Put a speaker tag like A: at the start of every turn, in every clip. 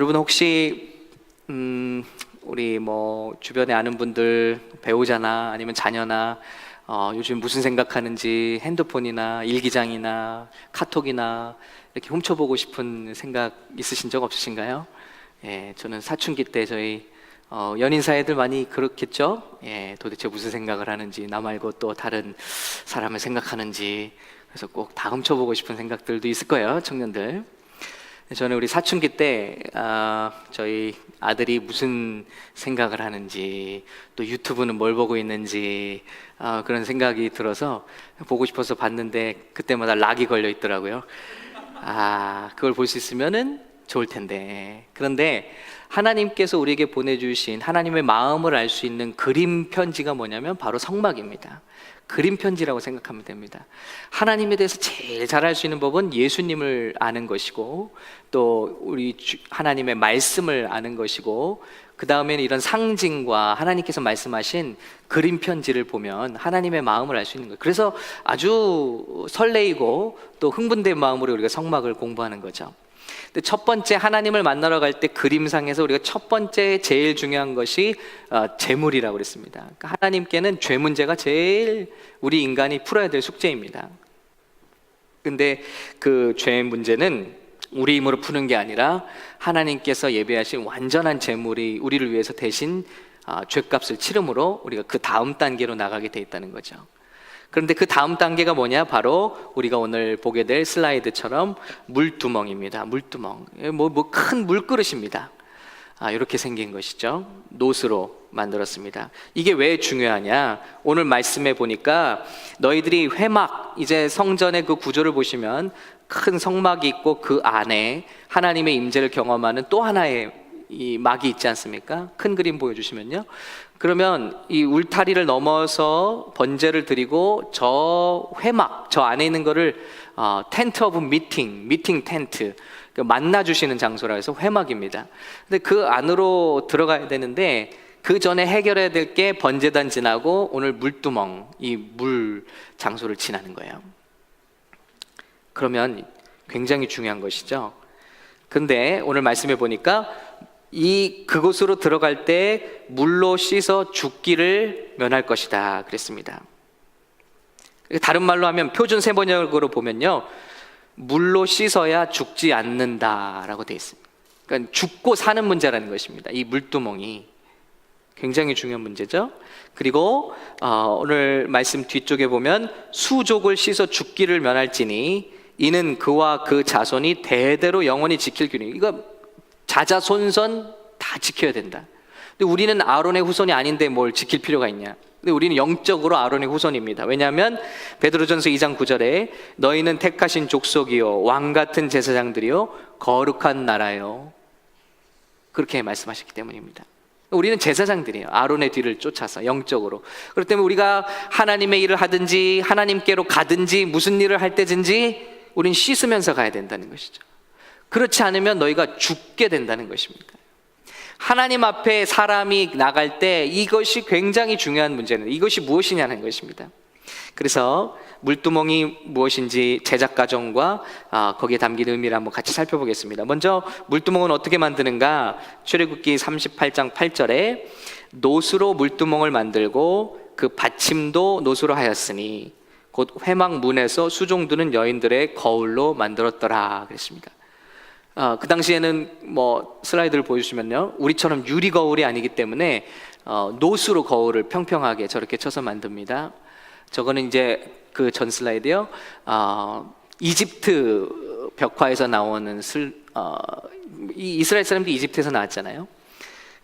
A: 여러분 혹시 우리 뭐 주변에 아는 분들, 배우자나 아니면 자녀나 요즘 무슨 생각하는지 핸드폰이나 일기장이나 카톡이나 이렇게 훔쳐보고 싶은 생각 있으신 적 없으신가요? 예, 저는 사춘기 때 저희 연인 사이들 많이 그렇겠죠? 예, 도대체 무슨 생각을 하는지, 나 말고 또 다른 사람을 생각하는지, 그래서 꼭 다 훔쳐보고 싶은 생각들도 있을 거예요, 청년들. 저는 우리 사춘기 때 저희 아들이 무슨 생각을 하는지, 또 유튜브는 뭘 보고 있는지 그런 생각이 들어서 보고 싶어서 봤는데 그때마다 락이 걸려 있더라고요. 그걸 볼 수 있으면은 좋을 텐데. 그런데 하나님께서 우리에게 보내주신 하나님의 마음을 알 수 있는 그림 편지가 뭐냐면 바로 성막입니다. 그림 편지라고 생각하면 됩니다. 하나님에 대해서 제일 잘 알 수 있는 법은 예수님을 아는 것이고, 또 우리 하나님의 말씀을 아는 것이고, 그 다음에는 이런 상징과 하나님께서 말씀하신 그림 편지를 보면 하나님의 마음을 알 수 있는 거예요. 그래서 아주 설레이고 또 흥분된 마음으로 우리가 성막을 공부하는 거죠. 근데 첫 번째 하나님을 만나러 갈 때 그림상에서 우리가 첫 번째 제일 중요한 것이 재물이라고 그랬습니다. 그러니까 하나님께는 죄 문제가 제일 우리 인간이 풀어야 될 숙제입니다. 근데 그 죄 문제는 우리 힘으로 푸는 게 아니라 하나님께서 예배하신 완전한 재물이 우리를 위해서 대신 죄값을 치름으로 우리가 그 다음 단계로 나가게 돼 있다는 거죠. 그런데 그 다음 단계가 뭐냐? 바로 우리가 오늘 보게 될 슬라이드처럼 물두멍입니다. 물두멍, 큰 물그릇입니다. 이렇게 생긴 것이죠. 노스로 만들었습니다. 이게 왜 중요하냐? 오늘 말씀에 보니까 너희들이 회막, 이제 성전의 그 구조를 보시면 큰 성막이 있고 그 안에 하나님의 임재를 경험하는 또 하나의 이 막이 있지 않습니까? 큰 그림 보여주시면요. 그러면 이 울타리를 넘어서 번제를 드리고 저 회막, 저 안에 있는 거를 텐트 오브 미팅 텐트, 만나주시는 장소라 해서 회막입니다. 근데 그 안으로 들어가야 되는데 그 전에 해결해야 될 게 번제단 지나고 오늘 물두멍, 이 물 장소를 지나는 거예요. 그러면 굉장히 중요한 것이죠. 근데 오늘 말씀해 보니까 그곳으로 들어갈 때 물로 씻어 죽기를 면할 것이다 그랬습니다. 다른 말로 하면 표준 세번역으로 보면요, 물로 씻어야 죽지 않는다라고 되어 있습니다. 그러니까 죽고 사는 문제라는 것입니다. 이 물두멍이 굉장히 중요한 문제죠. 그리고 오늘 말씀 뒤쪽에 보면 수족을 씻어 죽기를 면할지니 이는 그와 그 자손이 대대로 영원히 지킬 규례. 이거 자자손손 다 지켜야 된다. 근데 우리는 아론의 후손이 아닌데 뭘 지킬 필요가 있냐? 근데 우리는 영적으로 아론의 후손입니다. 왜냐하면 베드로전서 2장 9절에 너희는 택하신 족속이요 왕 같은 제사장들이요 거룩한 나라요, 그렇게 말씀하셨기 때문입니다. 우리는 제사장들이에요. 아론의 뒤를 쫓아서 영적으로. 그렇기 때문에 우리가 하나님의 일을 하든지 하나님께로 가든지 무슨 일을 할 때든지 우리는 씻으면서 가야 된다는 것이죠. 그렇지 않으면 너희가 죽게 된다는 것입니다. 하나님 앞에 사람이 나갈 때 이것이 굉장히 중요한 문제는, 이것이 무엇이냐는 것입니다. 그래서 물두멍이 무엇인지 제작 과정과 거기에 담긴 의미를 한번 같이 살펴보겠습니다. 먼저 물두멍은 어떻게 만드는가? 출애굽기 38장 8절에 노수로 물두멍을 만들고 그 받침도 노수로 하였으니 곧 회막 문에서 수종드는 여인들의 거울로 만들었더라 그랬습니다. 그 당시에는 슬라이드를 보여주시면요, 우리처럼 유리 거울이 아니기 때문에 노수로 거울을 평평하게 저렇게 쳐서 만듭니다. 저거는 이제 그 전 슬라이드요, 이집트 벽화에서 나오는 이스라엘 사람들이 이집트에서 나왔잖아요.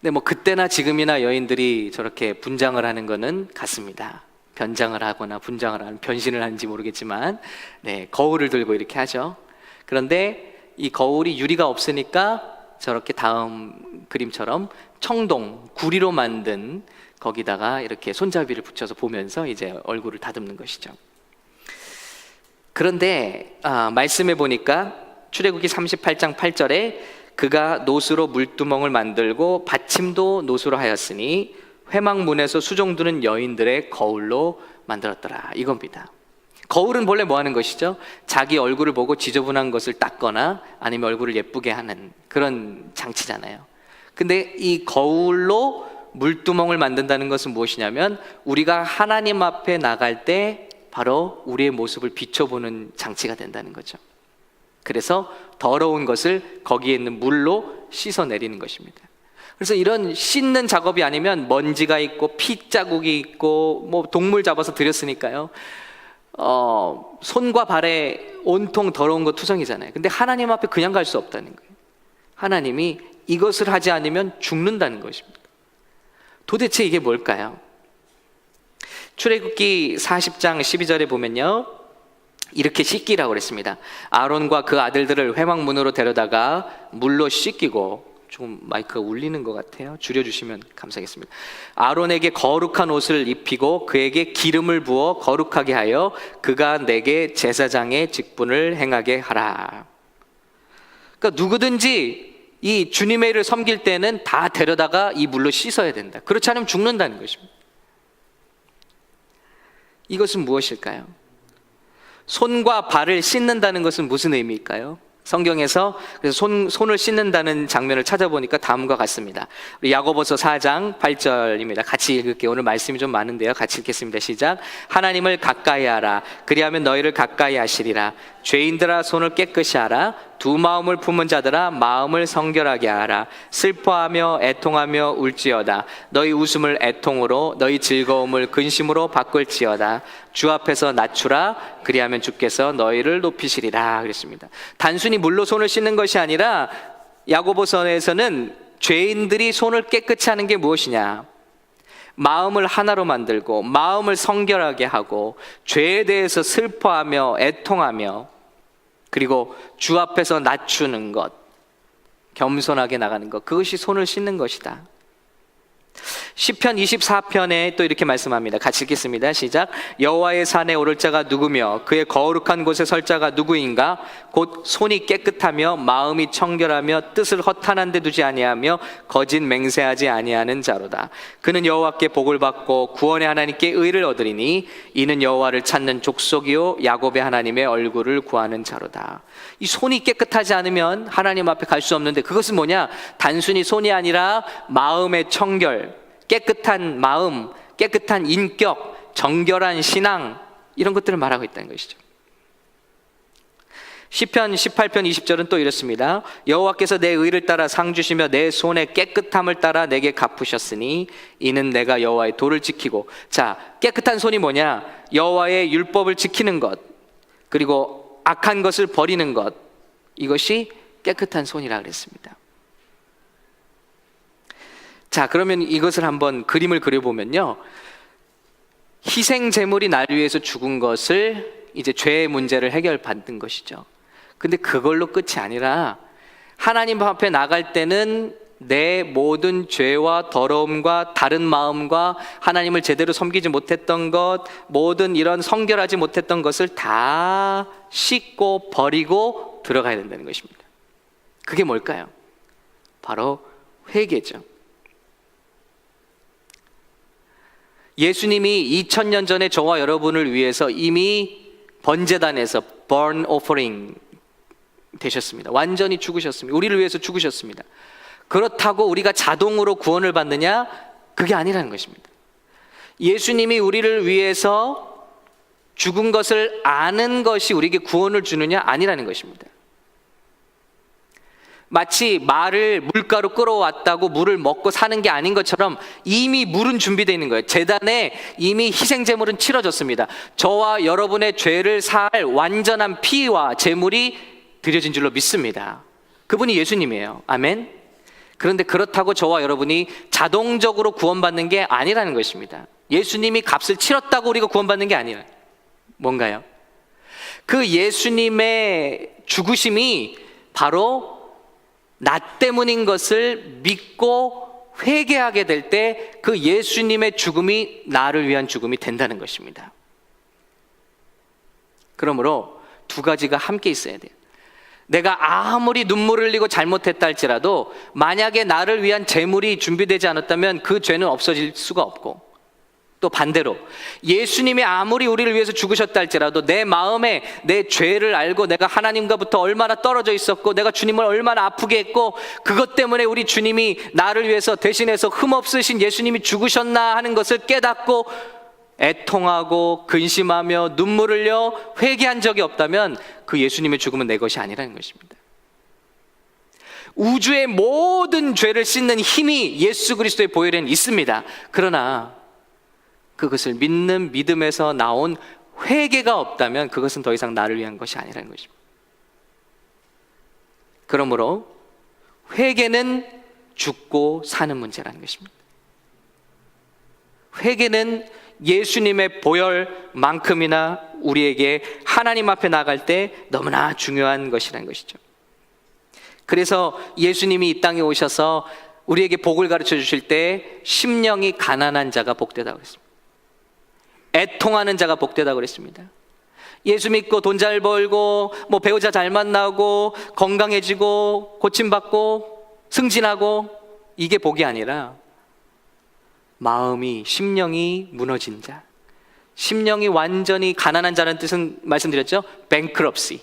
A: 근데 그때나 지금이나 여인들이 저렇게 분장을 하는 거는 같습니다. 변장을 하거나 분장을 하는, 변신을 하는지 모르겠지만 거울을 들고 이렇게 하죠. 그런데 이 거울이 유리가 없으니까 저렇게 다음 그림처럼 청동, 구리로 만든 거기다가 이렇게 손잡이를 붙여서 보면서 이제 얼굴을 다듬는 것이죠. 그런데 말씀해 보니까 출애굽기 38장 8절에 그가 노수로 물두멍을 만들고 받침도 노수로 하였으니 회막 문에서 수종드는 여인들의 거울로 만들었더라, 이겁니다. 거울은 본래 뭐 하는 것이죠? 자기 얼굴을 보고 지저분한 것을 닦거나 아니면 얼굴을 예쁘게 하는 그런 장치잖아요. 근데 이 거울로 물두멍을 만든다는 것은 무엇이냐면 우리가 하나님 앞에 나갈 때 바로 우리의 모습을 비춰보는 장치가 된다는 거죠. 그래서 더러운 것을 거기에 있는 물로 씻어내리는 것입니다. 그래서 이런 씻는 작업이 아니면 먼지가 있고 피 자국이 있고 뭐 동물 잡아서 들였으니까요. 손과 발에 온통 더러운 거 투성이잖아요. 근데 하나님 앞에 그냥 갈 수 없다는 거예요. 하나님이 이것을 하지 않으면 죽는다는 것입니다. 도대체 이게 뭘까요? 출애굽기 40장 12절에 보면요, 이렇게 씻기라고 그랬습니다. 아론과 그 아들들을 회막문으로 데려다가 물로 씻기고, 조금 마이크가 울리는 것 같아요. 줄여주시면 감사하겠습니다. 아론에게 거룩한 옷을 입히고 그에게 기름을 부어 거룩하게 하여 그가 내게 제사장의 직분을 행하게 하라. 그러니까 누구든지 이 주님의 일을 섬길 때는 다 데려다가 이 물로 씻어야 된다. 그렇지 않으면 죽는다는 것입니다. 이것은 무엇일까요? 손과 발을 씻는다는 것은 무슨 의미일까요? 성경에서 그래서 손을 씻는다는 장면을 찾아보니까 다음과 같습니다. 우리 야고보서 4장 8절입니다. 같이 읽을게요. 오늘 말씀이 좀 많은데요. 같이 읽겠습니다. 시작. 하나님을 가까이 하라. 그리하면 너희를 가까이 하시리라. 죄인들아 손을 깨끗이 하라. 두 마음을 품은 자들아 마음을 성결하게 하라. 슬퍼하며 애통하며 울지어다. 너희 웃음을 애통으로 너희 즐거움을 근심으로 바꿀지어다. 주 앞에서 낮추라. 그리하면 주께서 너희를 높이시리라. 그랬습니다. 단순히 물로 손을 씻는 것이 아니라 야고보서에서는 죄인들이 손을 깨끗이 하는 게 무엇이냐, 마음을 하나로 만들고 마음을 성결하게 하고 죄에 대해서 슬퍼하며 애통하며 그리고 주 앞에서 낮추는 것, 겸손하게 나가는 것, 그것이 손을 씻는 것이다. 시편 24편에 또 이렇게 말씀합니다. 같이 읽겠습니다. 시작. 여호와의 산에 오를 자가 누구며 그의 거룩한 곳에 설 자가 누구인가? 곧 손이 깨끗하며 마음이 청결하며 뜻을 허탄한 데 두지 아니하며 거짓 맹세하지 아니하는 자로다. 그는 여호와께 복을 받고 구원의 하나님께 의를 얻으리니 이는 여호와를 찾는 족속이요 야곱의 하나님의 얼굴을 구하는 자로다. 이 손이 깨끗하지 않으면 하나님 앞에 갈 수 없는데, 그것은 뭐냐? 단순히 손이 아니라 마음의 청결, 깨끗한 마음, 깨끗한 인격, 정결한 신앙, 이런 것들을 말하고 있다는 것이죠. 시편 18편 20절은 또 이렇습니다. 여호와께서 내 의를 따라 상 주시며 내 손의 깨끗함을 따라 내게 갚으셨으니 이는 내가 여호와의 도를 지키고. 자, 깨끗한 손이 뭐냐? 여호와의 율법을 지키는 것, 그리고 악한 것을 버리는 것, 이것이 깨끗한 손이라 그랬습니다. 자, 그러면 이것을 한번 그림을 그려보면요, 희생 제물이 나를 위해서 죽은 것을 이제 죄의 문제를 해결받는 것이죠. 근데 그걸로 끝이 아니라 하나님 앞에 나갈 때는 내 모든 죄와 더러움과 다른 마음과 하나님을 제대로 섬기지 못했던 것, 모든 이런 성결하지 못했던 것을 다 씻고 버리고 들어가야 된다는 것입니다. 그게 뭘까요? 바로 회개죠. 예수님이 2000년 전에 저와 여러분을 위해서 이미 번제단에서 burn offering 되셨습니다. 완전히 죽으셨습니다. 우리를 위해서 죽으셨습니다. 그렇다고 우리가 자동으로 구원을 받느냐? 그게 아니라는 것입니다. 예수님이 우리를 위해서 죽은 것을 아는 것이 우리에게 구원을 주느냐? 아니라는 것입니다. 마치 말을 물가로 끌어왔다고 물을 먹고 사는 게 아닌 것처럼 이미 물은 준비되어 있는 거예요. 제단에 이미 희생제물은 치러졌습니다. 저와 여러분의 죄를 살 완전한 피와 제물이 드려진 줄로 믿습니다. 그분이 예수님이에요. 아멘. 그런데 그렇다고 저와 여러분이 자동적으로 구원받는 게 아니라는 것입니다. 예수님이 값을 치렀다고 우리가 구원받는 게 아니라 뭔가요? 그 예수님의 죽으심이 바로 나 때문인 것을 믿고 회개하게 될 때 그 예수님의 죽음이 나를 위한 죽음이 된다는 것입니다. 그러므로 두 가지가 함께 있어야 돼요. 내가 아무리 눈물을 흘리고 잘못했다 할지라도 만약에 나를 위한 제물이 준비되지 않았다면 그 죄는 없어질 수가 없고, 또 반대로 예수님이 아무리 우리를 위해서 죽으셨다 할지라도 내 마음에 내 죄를 알고 내가 하나님과부터 얼마나 떨어져 있었고 내가 주님을 얼마나 아프게 했고 그것 때문에 우리 주님이 나를 위해서 대신해서 흠없으신 예수님이 죽으셨나 하는 것을 깨닫고 애통하고 근심하며 눈물 흘려 회개한 적이 없다면 그 예수님의 죽음은 내 것이 아니라는 것입니다. 우주의 모든 죄를 씻는 힘이 예수 그리스도의 보혈에는 있습니다. 그러나 그것을 믿는 믿음에서 나온 회개가 없다면 그것은 더 이상 나를 위한 것이 아니라는 것입니다. 그러므로 회개는 죽고 사는 문제라는 것입니다. 회개는 예수님의 보혈만큼이나 우리에게 하나님 앞에 나갈 때 너무나 중요한 것이라는 것이죠. 그래서 예수님이 이 땅에 오셔서 우리에게 복을 가르쳐 주실 때 심령이 가난한 자가 복되다고 그랬습니다. 애통하는 자가 복되다고 그랬습니다. 예수 믿고 돈 잘 벌고 뭐 배우자 잘 만나고 건강해지고 고침받고 승진하고 이게 복이 아니라 마음이 심령이 무너진 자, 심령이 완전히 가난한 자라는 뜻은 말씀드렸죠. bankruptcy,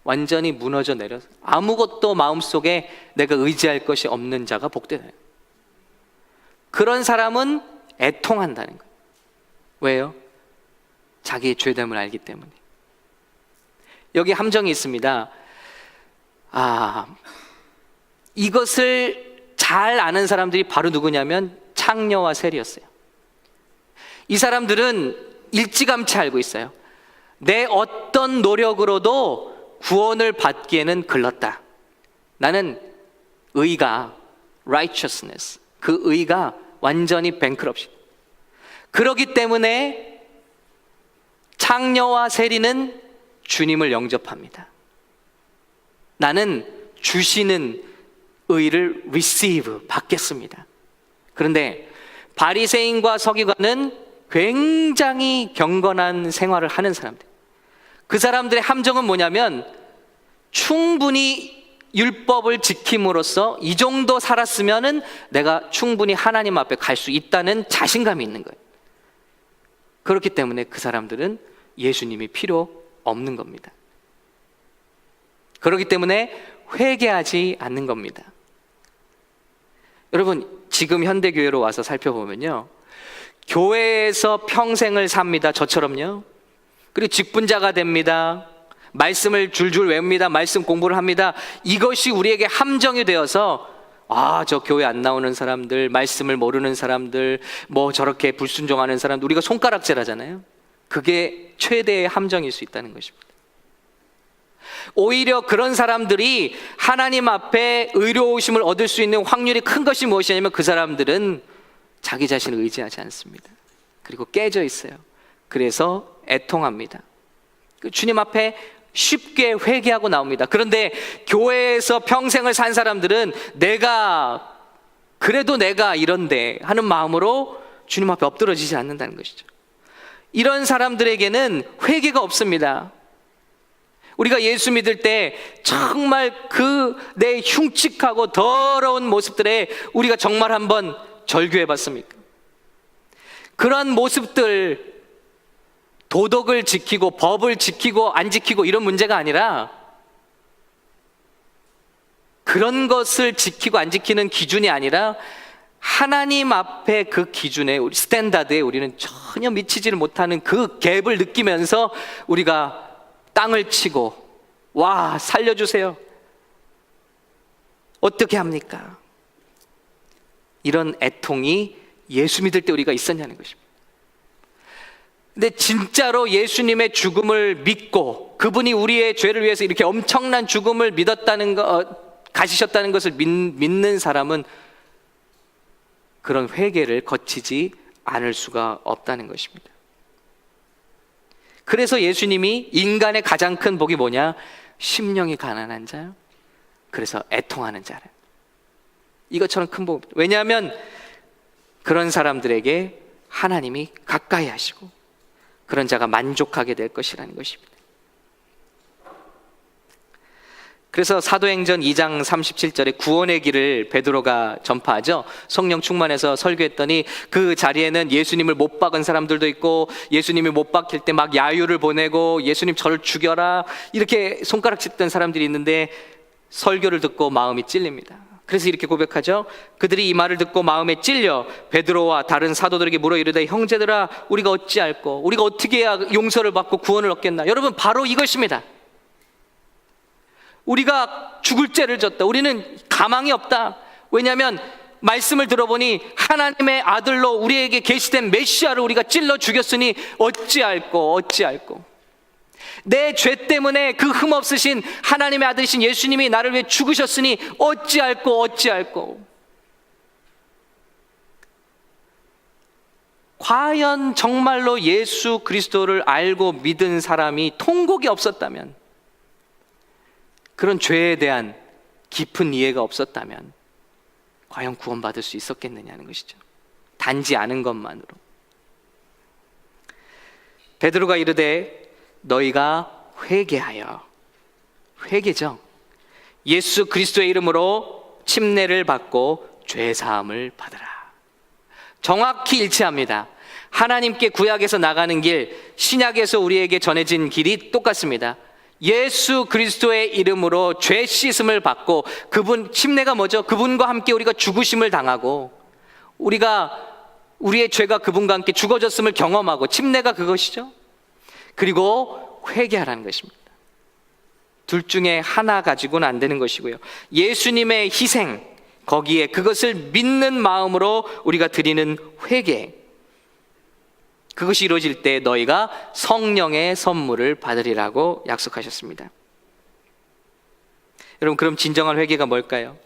A: 완전히 무너져 내려서 아무것도 마음속에 내가 의지할 것이 없는 자가 복되다. 그런 사람은 애통한다는 거예요. 왜요? 자기의 죄됨을 알기 때문에. 여기 함정이 있습니다. 이것을 잘 아는 사람들이 바로 누구냐면 창녀와 세리였어요. 이 사람들은 일찌감치 알고 있어요. 내 어떤 노력으로도 구원을 받기에는 글렀다. 나는 의가, righteousness, 그 의가 완전히 bankrupt. 그렇기 때문에 창녀와 세리는 주님을 영접합니다. 나는 주시는 의를 receive, 받겠습니다. 그런데 바리새인과 서기관은 굉장히 경건한 생활을 하는 사람들. 그 사람들의 함정은 뭐냐면 충분히 율법을 지킴으로써 이 정도 살았으면은 내가 충분히 하나님 앞에 갈 수 있다는 자신감이 있는 거예요. 그렇기 때문에 그 사람들은 예수님이 필요 없는 겁니다. 그렇기 때문에 회개하지 않는 겁니다. 여러분, 지금 현대교회로 와서 살펴보면요, 교회에서 평생을 삽니다. 저처럼요. 그리고 직분자가 됩니다. 말씀을 줄줄 외웁니다. 말씀 공부를 합니다. 이것이 우리에게 함정이 되어서 저 교회 안 나오는 사람들, 말씀을 모르는 사람들, 뭐 저렇게 불순종하는 사람들, 우리가 손가락질하잖아요. 그게 최대의 함정일 수 있다는 것입니다. 오히려 그런 사람들이 하나님 앞에 의로우심을 얻을 수 있는 확률이 큰 것이 무엇이냐면 그 사람들은 자기 자신을 의지하지 않습니다. 그리고 깨져 있어요. 그래서 애통합니다. 주님 앞에 쉽게 회개하고 나옵니다. 그런데 교회에서 평생을 산 사람들은 그래도 내가 이런데 하는 마음으로 주님 앞에 엎드러지지 않는다는 것이죠. 이런 사람들에게는 회개가 없습니다. 우리가 예수 믿을 때 정말 내 흉측하고 더러운 모습들에 우리가 정말 한번 절규해 봤습니까? 그러한 모습들, 도덕을 지키고 법을 지키고 안 지키고 이런 문제가 아니라 그런 것을 지키고 안 지키는 기준이 아니라 하나님 앞에 그 기준에, 우리 스탠다드에 우리는 전혀 미치지를 못하는 그 갭을 느끼면서 우리가 땅을 치고 와 살려주세요. 어떻게 합니까? 이런 애통이 예수 믿을 때 우리가 있었냐는 것입니다. 근데 진짜로 예수님의 죽음을 믿고 그분이 우리의 죄를 위해서 이렇게 엄청난 죽음을 가지셨다는 것을 믿는 사람은 그런 회개를 거치지 않을 수가 없다는 것입니다. 그래서 예수님이 인간의 가장 큰 복이 뭐냐? 심령이 가난한 자요. 그래서 애통하는 자래. 이것처럼 큰 복. 왜냐하면 그런 사람들에게 하나님이 가까이 하시고 그런 자가 만족하게 될 것이라는 것입니다. 그래서 사도행전 2장 37절에 구원의 길을 베드로가 전파하죠. 성령 충만해서 설교했더니 그 자리에는 예수님을 못 박은 사람들도 있고, 예수님이 못 박힐 때 막 야유를 보내고 예수님 저를 죽여라 이렇게 손가락질했던 사람들이 있는데, 설교를 듣고 마음이 찔립니다. 그래서 이렇게 고백하죠. 그들이 이 말을 듣고 마음에 찔려 베드로와 다른 사도들에게 물어 이르되, 형제들아 우리가 어찌할꼬? 우리가 어떻게 해야 용서를 받고 구원을 얻겠나? 여러분, 바로 이것입니다. 우리가 죽을 죄를 졌다. 우리는 가망이 없다. 왜냐하면 말씀을 들어보니 하나님의 아들로 우리에게 계시된 메시아를 우리가 찔러 죽였으니 어찌할꼬? 내 죄 때문에 그 흠없으신 하나님의 아들이신 예수님이 나를 위해 죽으셨으니 어찌할꼬? 과연 정말로 예수 그리스도를 알고 믿은 사람이 통곡이 없었다면, 그런 죄에 대한 깊은 이해가 없었다면 과연 구원받을 수 있었겠느냐는 것이죠. 단지 아는 것만으로. 베드로가 이르되 너희가 회개하여, 회개죠. 예수 그리스도의 이름으로 침례를 받고 죄사함을 받으라. 정확히 일치합니다. 하나님께 구약에서 나가는 길, 신약에서 우리에게 전해진 길이 똑같습니다. 예수 그리스도의 이름으로 죄 씻음을 받고, 그분, 침례가 뭐죠? 그분과 함께 우리가 죽으심을 당하고, 우리의 죄가 그분과 함께 죽어졌음을 경험하고, 침례가 그것이죠. 그리고 회개하라는 것입니다. 둘 중에 하나 가지고는 안 되는 것이고요. 예수님의 희생, 거기에 그것을 믿는 마음으로 우리가 드리는 회개, 그것이 이루어질 때 너희가 성령의 선물을 받으리라고 약속하셨습니다. 여러분, 그럼 진정한 회개가 뭘까요?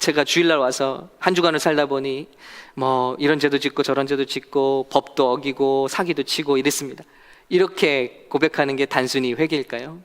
A: 제가 주일날 와서 한 주간을 살다 보니 뭐 이런 죄도 짓고 저런 죄도 짓고 법도 어기고 사기도 치고 이랬습니다. 이렇게 고백하는 게 단순히 회개일까요?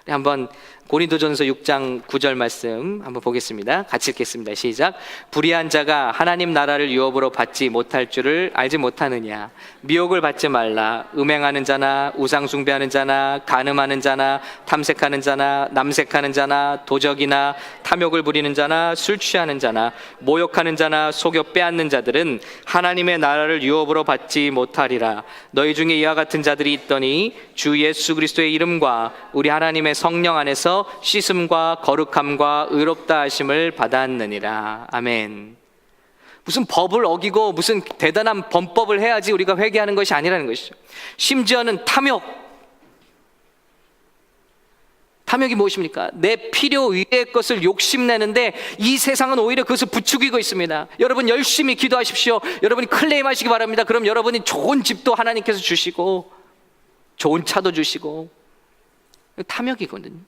A: 한번 고린도전서 6장 9절 말씀 한번 보겠습니다. 같이 읽겠습니다. 시작. 불의한 자가 하나님 나라를 유업으로 받지 못할 줄을 알지 못하느냐? 미혹을 받지 말라. 음행하는 자나 우상 숭배하는 자나 간음하는 자나 탐색하는 자나 남색하는 자나 도적이나 탐욕을 부리는 자나 술 취하는 자나 모욕하는 자나 속여 빼앗는 자들은 하나님의 나라를 유업으로 받지 못하리라. 너희 중에 이와 같은 자들이 있더니 주 예수 그리스도의 이름과 우리 하나님의 성령 안에서 씻음과 거룩함과 의롭다 하심을 받았느니라. 아멘. 무슨 법을 어기고 무슨 대단한 범법을 해야지 우리가 회개하는 것이 아니라는 것이죠. 심지어는 탐욕이 무엇입니까? 내 필요 위의 것을 욕심내는데 이 세상은 오히려 그것을 부추기고 있습니다. 여러분, 열심히 기도하십시오. 여러분이 클레임하시기 바랍니다. 그럼 여러분이 좋은 집도 하나님께서 주시고 좋은 차도 주시고, 탐욕이거든요.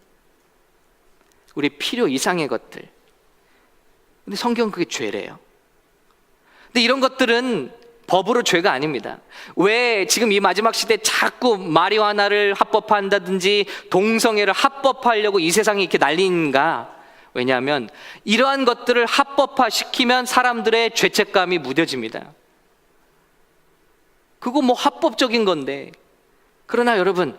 A: 우리 필요 이상의 것들. 근데 성경은 그게 죄래요. 근데 이런 것들은 법으로 죄가 아닙니다. 왜 지금 이 마지막 시대에 자꾸 마리화나를 합법화한다든지 동성애를 합법화하려고 이 세상이 이렇게 난리인가? 왜냐하면 이러한 것들을 합법화시키면 사람들의 죄책감이 무뎌집니다. 그거 뭐 합법적인 건데. 그러나 여러분,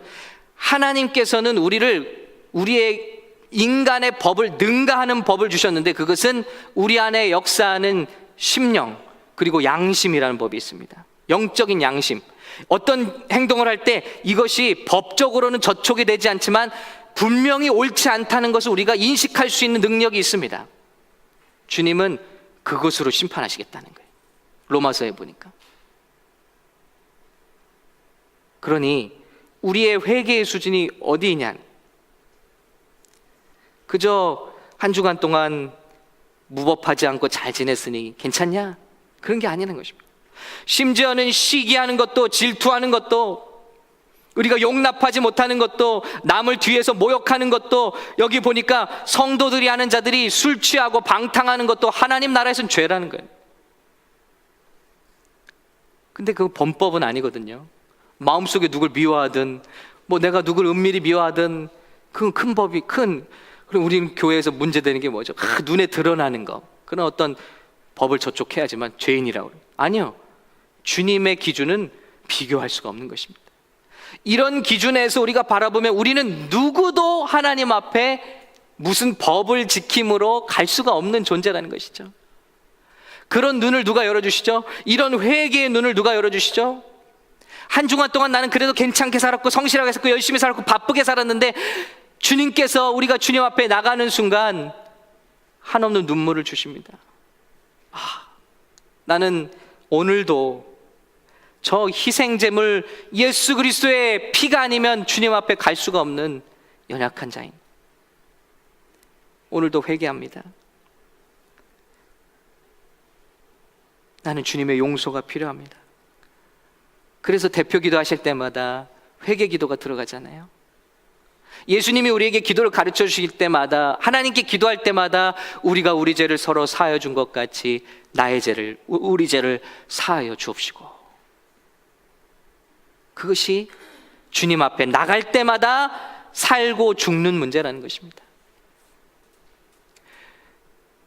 A: 하나님께서는 우리의 인간의 법을 능가하는 법을 주셨는데, 그것은 우리 안에 역사하는 심령, 그리고 양심이라는 법이 있습니다. 영적인 양심. 어떤 행동을 할 때 이것이 법적으로는 저촉이 되지 않지만 분명히 옳지 않다는 것을 우리가 인식할 수 있는 능력이 있습니다. 주님은 그것으로 심판하시겠다는 거예요. 로마서에 보니까. 그러니 우리의 회개의 수준이 어디이냐? 그저 한 주간 동안 무법하지 않고 잘 지냈으니 괜찮냐? 그런 게 아니라는 것입니다. 심지어는 시기하는 것도, 질투하는 것도, 우리가 용납하지 못하는 것도, 남을 뒤에서 모욕하는 것도, 여기 보니까 성도들이 하는 자들이 술 취하고 방탕하는 것도 하나님 나라에서는 죄라는 거예요. 근데 그 범법은 아니거든요. 마음속에 누굴 미워하든, 뭐 내가 누굴 은밀히 미워하든, 그 큰 법이 그럼 우리 교회에서 문제되는 게 뭐죠? 눈에 드러나는 거, 그런 어떤 법을 저촉해야지만 죄인이라고 그래요. 아니요, 주님의 기준은 비교할 수가 없는 것입니다. 이런 기준에서 우리가 바라보면 우리는 누구도 하나님 앞에 무슨 법을 지킴으로 갈 수가 없는 존재라는 것이죠. 그런 눈을 누가 열어주시죠? 이런 회개의 눈을 누가 열어주시죠? 한 주간 동안 나는 그래도 괜찮게 살았고 성실하게 살았고 열심히 살았고 바쁘게 살았는데 주님께서 우리가 주님 앞에 나가는 순간 한없는 눈물을 주십니다. 나는 오늘도 저 희생제물 예수 그리스도의 피가 아니면 주님 앞에 갈 수가 없는 연약한 자인, 오늘도 회개합니다. 나는 주님의 용서가 필요합니다. 그래서 대표 기도하실 때마다 회개 기도가 들어가잖아요. 예수님이 우리에게 기도를 가르쳐 주실 때마다, 하나님께 기도할 때마다 우리가 우리 죄를 서로 사하여 준 것 같이 나의 죄를, 우리 죄를 사하여 주옵시고, 그것이 주님 앞에 나갈 때마다 살고 죽는 문제라는 것입니다.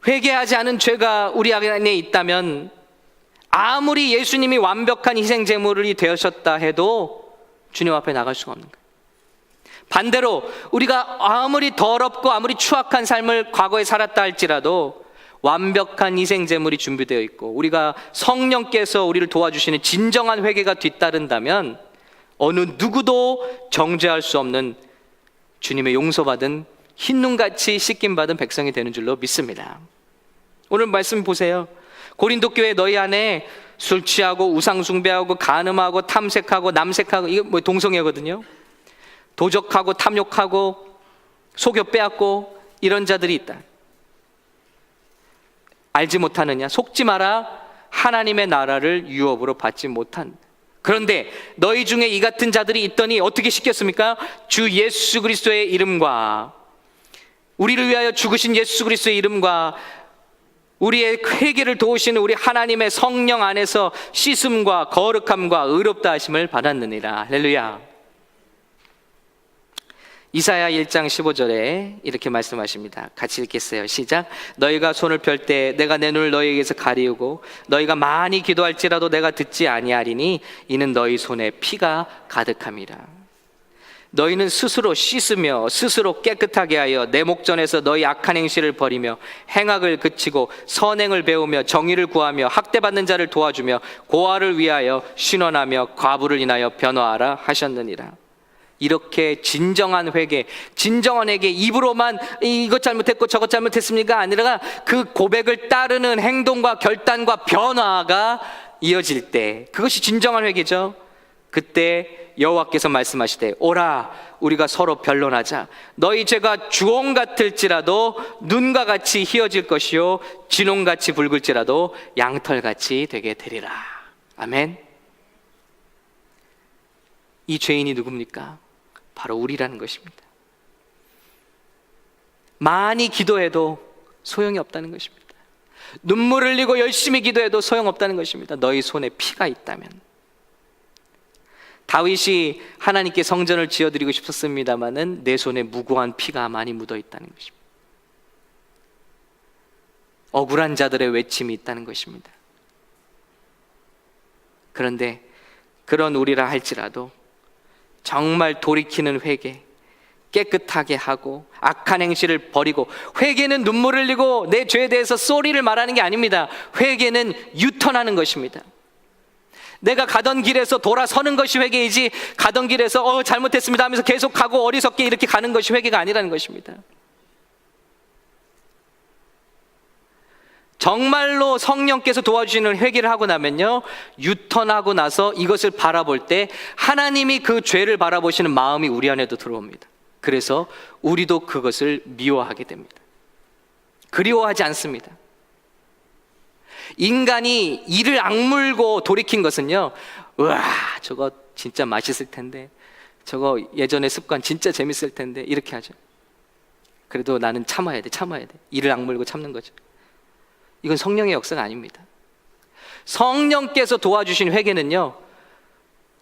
A: 회개하지 않은 죄가 우리 안에 있다면 아무리 예수님이 완벽한 희생제물이 되셨다 해도 주님 앞에 나갈 수가 없는 거예요. 반대로 우리가 아무리 더럽고 아무리 추악한 삶을 과거에 살았다 할지라도 완벽한 희생제물이 준비되어 있고 우리가 성령께서 우리를 도와주시는 진정한 회개가 뒤따른다면 어느 누구도 정죄할 수 없는 주님의 용서받은 흰눈같이 씻김받은 백성이 되는 줄로 믿습니다. 오늘 말씀 보세요. 고린도 교회 너희 안에 술 취하고 우상 숭배하고 간음하고 탐색하고 남색하고, 이거 뭐 동성애거든요. 도적하고 탐욕하고 속여 빼앗고 이런 자들이 있다. 알지 못하느냐? 속지 마라. 하나님의 나라를 유업으로 받지 못한. 그런데 너희 중에 이 같은 자들이 있더니 어떻게 시켰습니까? 주 예수 그리스도의 이름과, 우리를 위하여 죽으신 예수 그리스도의 이름과 우리의 회개를 도우시는 우리 하나님의 성령 안에서 씻음과 거룩함과 의롭다 하심을 받았느니라. 할렐루야. 이사야 1장 15절에 이렇게 말씀하십니다. 같이 읽겠어요. 시작. 너희가 손을 펼 때 내가 내 눈을 너희에게서 가리우고 너희가 많이 기도할지라도 내가 듣지 아니하리니 이는 너희 손에 피가 가득함이라. 너희는 스스로 씻으며 스스로 깨끗하게 하여 내 목전에서 너희 악한 행실을 버리며 행악을 그치고 선행을 배우며 정의를 구하며 학대받는 자를 도와주며 고아를 위하여 신원하며 과부를 인하여 변화하라 하셨느니라. 이렇게 진정한 회개, 진정한 회개, 입으로만 이것 잘못했고 저것 잘못했습니까? 아니라 그 고백을 따르는 행동과 결단과 변화가 이어질 때, 그것이 진정한 회개죠. 그때 여호와께서 말씀하시되 오라 우리가 서로 변론하자. 너희 죄가 주홍 같을지라도 눈과 같이 희어질 것이요 진홍같이 붉을지라도 양털같이 되게 되리라. 아멘. 이 죄인이 누굽니까? 바로 우리라는 것입니다. 많이 기도해도 소용이 없다는 것입니다. 눈물 흘리고 열심히 기도해도 소용없다는 것입니다. 너희 손에 피가 있다면. 다윗이 하나님께 성전을 지어드리고 싶었습니다마는 내 손에 무고한 피가 많이 묻어 있다는 것입니다. 억울한 자들의 외침이 있다는 것입니다. 그런데 그런 우리라 할지라도 정말 돌이키는 회개, 깨끗하게 하고 악한 행실을 버리고, 회개는 눈물을 흘리고 내 죄에 대해서 쏘리를 말하는 게 아닙니다. 회개는 유턴하는 것입니다. 내가 가던 길에서 돌아서는 것이 회개이지, 가던 길에서 잘못했습니다 하면서 계속 가고 어리석게 이렇게 가는 것이 회개가 아니라는 것입니다. 정말로 성령께서 도와주시는 회개를 하고 나면요, 유턴하고 나서 이것을 바라볼 때 하나님이 그 죄를 바라보시는 마음이 우리 안에도 들어옵니다. 그래서 우리도 그것을 미워하게 됩니다. 그리워하지 않습니다. 인간이 이를 악물고 돌이킨 것은요, 우와 저거 진짜 맛있을 텐데, 저거 예전의 습관 진짜 재밌을 텐데, 이렇게 하죠. 그래도 나는 참아야 돼. 이를 악물고 참는 거죠. 이건 성령의 역사가 아닙니다. 성령께서 도와주신 회개는요,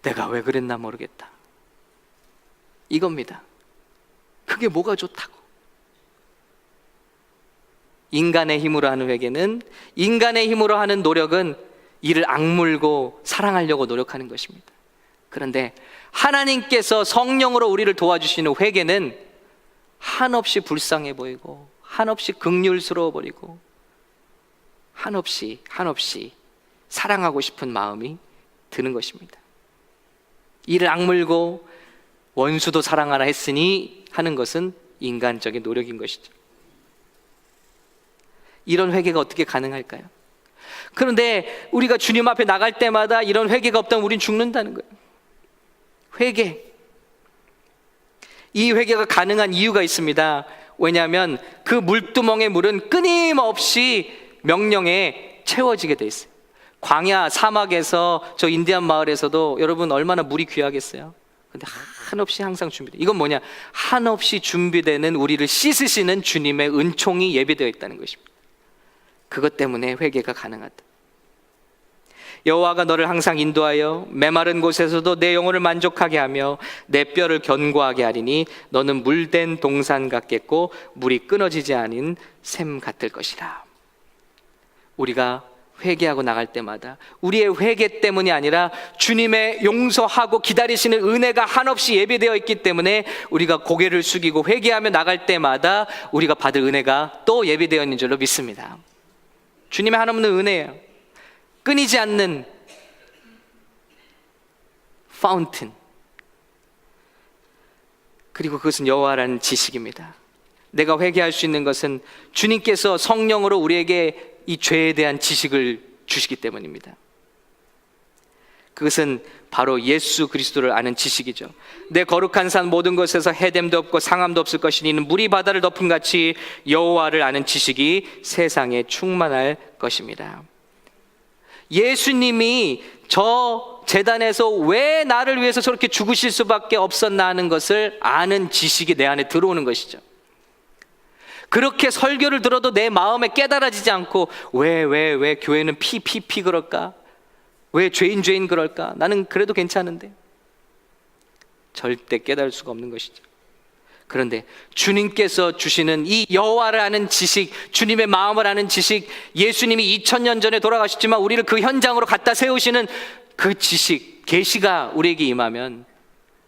A: 내가 왜 그랬나 모르겠다, 이겁니다. 그게 뭐가 좋다고. 인간의 힘으로 하는 회개는, 인간의 힘으로 하는 노력은 이를 악물고 사랑하려고 노력하는 것입니다. 그런데 하나님께서 성령으로 우리를 도와주시는 회개는 한없이 불쌍해 보이고 한없이 긍휼스러워 버리고 한없이 사랑하고 싶은 마음이 드는 것입니다. 이를 악물고 원수도 사랑하라 했으니 하는 것은 인간적인 노력인 것이죠. 이런 회개가 어떻게 가능할까요? 그런데 우리가 주님 앞에 나갈 때마다 이런 회개가 없다면 우린 죽는다는 거예요. 회개. 이 회개가 가능한 이유가 있습니다. 왜냐하면 그 물두멍의 물은 끊임없이 명령에 채워지게 돼 있어요. 광야 사막에서 저 인디안 마을에서도 여러분 얼마나 물이 귀하겠어요. 근데 한없이 항상 준비돼. 이건 뭐냐? 한없이 준비되는 우리를 씻으시는 주님의 은총이 예비되어 있다는 것입니다. 그것 때문에 회개가 가능하다. 여호와가 너를 항상 인도하여 메마른 곳에서도 내 영혼을 만족하게 하며 내 뼈를 견고하게 하리니 너는 물된 동산 같겠고 물이 끊어지지 않은 샘 같을 것이라. 우리가 회개하고 나갈 때마다 우리의 회개 때문이 아니라 주님의 용서하고 기다리시는 은혜가 한없이 예비되어 있기 때문에 우리가 고개를 숙이고 회개하며 나갈 때마다 우리가 받을 은혜가 또 예비되어 있는 줄로 믿습니다. 주님의 한없는 은혜예요. 끊이지 않는 파운틴. 그리고 그것은 여호와라는 지식입니다. 내가 회개할 수 있는 것은 주님께서 성령으로 우리에게 이 죄에 대한 지식을 주시기 때문입니다. 그것은 바로 예수 그리스도를 아는 지식이죠. 내 거룩한 산 모든 곳에서 해됨도 없고 상함도 없을 것이니 이는 물이 바다를 덮은 같이 여호와를 아는 지식이 세상에 충만할 것입니다. 예수님이 저 제단에서 왜 나를 위해서 저렇게 죽으실 수밖에 없었나 하는 것을 아는 지식이 내 안에 들어오는 것이죠. 그렇게 설교를 들어도 내 마음에 깨달아지지 않고 왜 교회는 피 그럴까? 왜 죄인 그럴까? 나는 그래도 괜찮은데. 절대 깨달을 수가 없는 것이죠. 그런데 주님께서 주시는 이 여호와를 아는 지식, 주님의 마음을 아는 지식, 예수님이 2000년 전에 돌아가셨지만 우리를 그 현장으로 갖다 세우시는 그 지식, 계시가 우리에게 임하면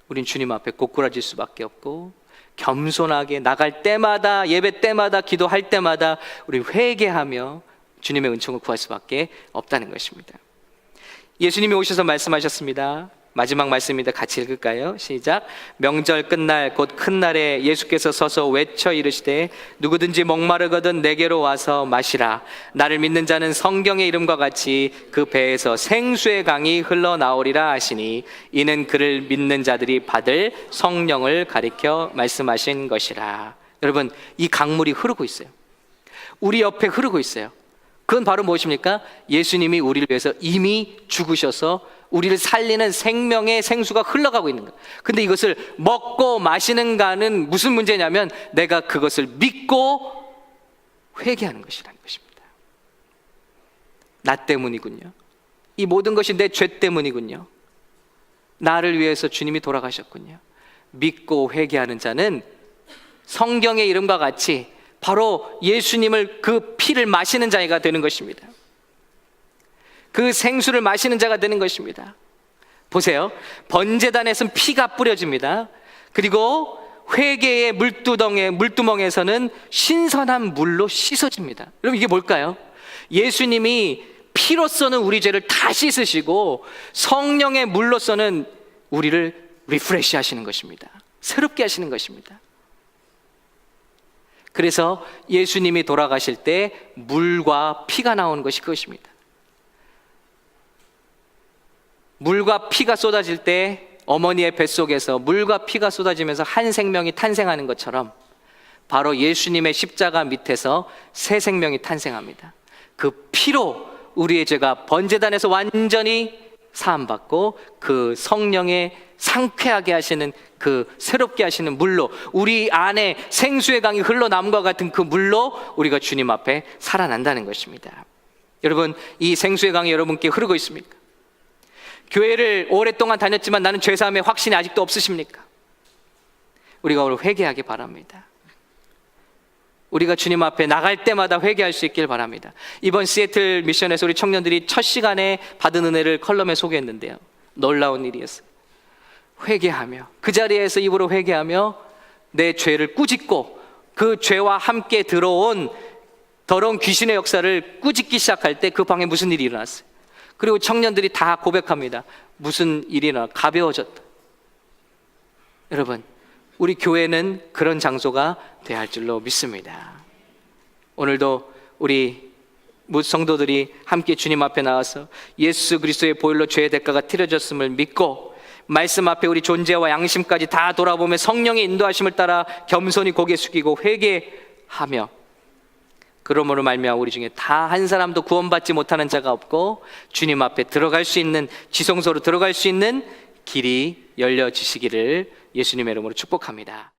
A: 우린 주님 앞에 고꾸라질 수밖에 없고 겸손하게 나갈 때마다, 예배 때마다, 기도할 때마다 우리 회개하며 주님의 은총을 구할 수밖에 없다는 것입니다. 예수님이 오셔서 말씀하셨습니다. 마지막 말씀입니다. 같이 읽을까요? 시작. 명절 끝날 곧 큰 날에 예수께서 서서 외쳐 이르시되 누구든지 목마르거든 내게로 와서 마시라. 나를 믿는 자는 성경의 이름과 같이 그 배에서 생수의 강이 흘러나오리라 하시니 이는 그를 믿는 자들이 받을 성령을 가리켜 말씀하신 것이라. 여러분, 이 강물이 흐르고 있어요. 우리 옆에 흐르고 있어요. 그건 바로 무엇입니까? 예수님이 우리를 위해서 이미 죽으셔서 우리를 살리는 생명의 생수가 흘러가고 있는 거예요. 근데 이것을 먹고 마시는가는 무슨 문제냐면 내가 그것을 믿고 회개하는 것이라는 것입니다. 나 때문이군요. 이 모든 것이 내 죄 때문이군요. 나를 위해서 주님이 돌아가셨군요. 믿고 회개하는 자는 성경의 이름과 같이 바로 예수님을 그 피를 마시는 자가 되는 것입니다. 그 생수를 마시는 자가 되는 것입니다. 보세요. 번제단에서는 피가 뿌려집니다. 그리고 회개의 물두멍에서는 신선한 물로 씻어집니다. 여러분, 이게 뭘까요? 예수님이 피로서는 우리 죄를 다 씻으시고 성령의 물로서는 우리를 리프레시 하시는 것입니다. 새롭게 하시는 것입니다. 그래서 예수님이 돌아가실 때 물과 피가 나오는 것이 그것입니다. 물과 피가 쏟아질 때 어머니의 뱃속에서 물과 피가 쏟아지면서 한 생명이 탄생하는 것처럼 바로 예수님의 십자가 밑에서 새 생명이 탄생합니다. 그 피로 우리의 죄가 번제단에서 완전히 사함받고 그 성령의 상쾌하게 하시는 그 새롭게 하시는 물로 우리 안에 생수의 강이 흘러남과 같은 그 물로 우리가 주님 앞에 살아난다는 것입니다. 여러분, 이 생수의 강이 여러분께 흐르고 있습니까? 교회를 오랫동안 다녔지만 나는 죄사함의 확신이 아직도 없으십니까? 우리가 오늘 회개하기 바랍니다. 우리가 주님 앞에 나갈 때마다 회개할 수 있길 바랍니다. 이번 시애틀 미션에서 우리 청년들이 첫 시간에 받은 은혜를 컬럼에 소개했는데요. 놀라운 일이었어요. 회개하며 그 자리에서 입으로 회개하며 내 죄를 꾸짖고 그 죄와 함께 들어온 더러운 귀신의 역사를 꾸짖기 시작할 때 그 방에 무슨 일이 일어났어요? 그리고 청년들이 다 고백합니다. 무슨 일이 일어나? 가벼워졌다. 여러분, 우리 교회는 그런 장소가 되어야 할 줄로 믿습니다. 오늘도 우리 성도들이 함께 주님 앞에 나와서 예수 그리스도의 보혈로 죄의 대가가 치러졌음을 믿고 말씀 앞에 우리 존재와 양심까지 다 돌아보며 성령의 인도하심을 따라 겸손히 고개 숙이고 회개하며, 그러므로 말미암아 우리 중에 다 한 사람도 구원받지 못하는 자가 없고 주님 앞에 들어갈 수 있는, 지성소로 들어갈 수 있는 길이 열려지시기를 예수님의 이름으로 축복합니다.